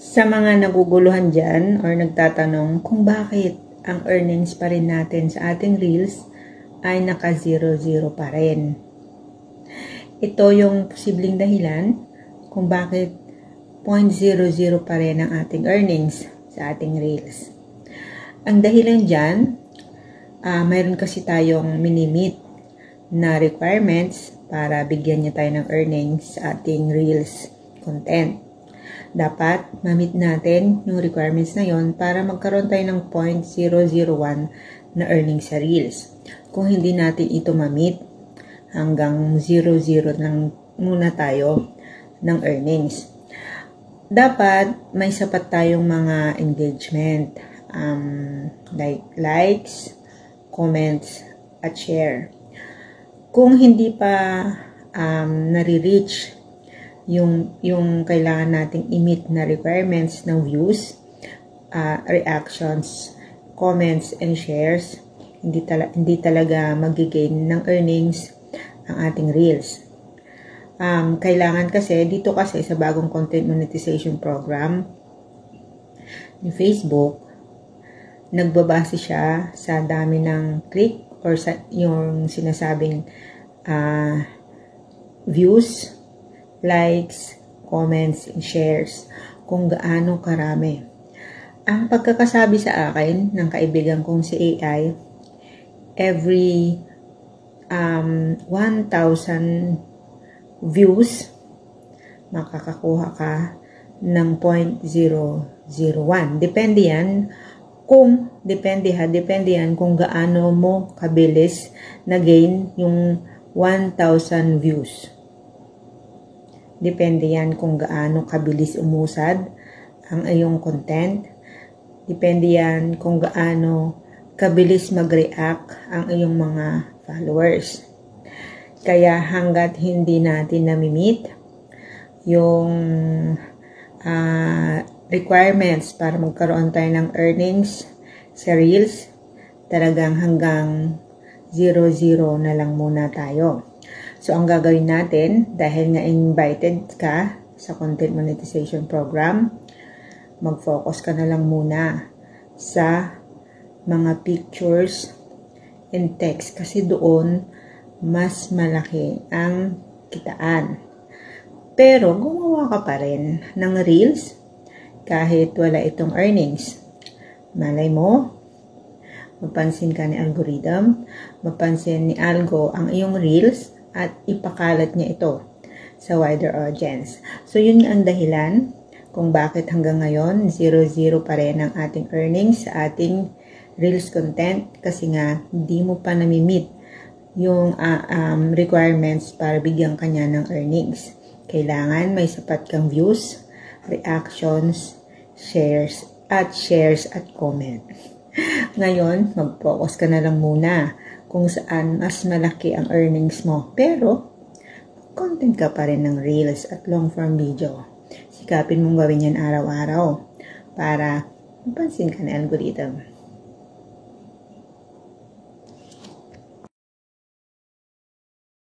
Sa mga naguguluhan dyan or nagtatanong kung bakit ang earnings pa rin natin sa ating Reels ay naka 0-0 pa rin. Ito yung posibleng dahilan kung bakit 0.00 pa rin ang ating earnings sa ating Reels. Ang dahilan dyan, mayroon kasi tayong minimit na requirements para bigyan niya tayo ng earnings sa ating Reels content. Dapat ma-meet natin yung requirements na yon para magkaroon tayo ng 0.001 na earnings sa Reels. Kung hindi natin ito ma-meet, hanggang 0.0 lang muna tayo ng earnings. Dapat may sapat tayong mga engagement, like likes, comments, at share. Kung hindi pa nare-reach yung kailangan nating i-meet na requirements ng views, reactions, comments, and shares, hindi talaga magigain ng earnings ang ating Reels. Kailangan kasi, dito kasi sa bagong content monetization program ni Facebook, nagbabase siya sa dami ng click or sa yung sinasabing views, likes, comments, and shares, kung gaano karami. Ang pagkakasabi sa akin ng kaibigan kong si AI, every 1,000 views, makakakuha ka ng 0.001. Depende yan kung gaano mo kabilis na gain yung 1,000 views. Depende yan kung gaano kabilis umusad ang iyong content. Depende yan kung gaano kabilis mag-react ang iyong mga followers. Kaya hanggat hindi natin nami-meet yung requirements para magkaroon tayo ng earnings sa Reels, talagang hanggang 0-0 na lang muna tayo. So, ang gagawin natin, dahil nga invited ka sa content monetization program, mag-focus ka na lang muna sa mga pictures and text kasi doon mas malaki ang kitaan. Pero, gumawa ka pa rin ng Reels kahit wala itong earnings. Malay mo, mapansin ka ni algorithm, mapansin ni algo ang iyong Reels at ipakalat niya ito sa wider audience. So, yun ang dahilan kung bakit hanggang ngayon 0-0 pa rin ang ating earnings sa ating Reels content kasi nga hindi mo pa nami-meet yung requirements para bigyan kanya ng earnings. Kailangan may sapat kang views, reactions, shares at comment. Ngayon, mag-focus ka na lang muna kung saan mas malaki ang earnings mo. Pero, content ka pa rin ng Reels at long-form video. Sikapin mong gawin yan araw-araw para mapansin ka ng algorithm.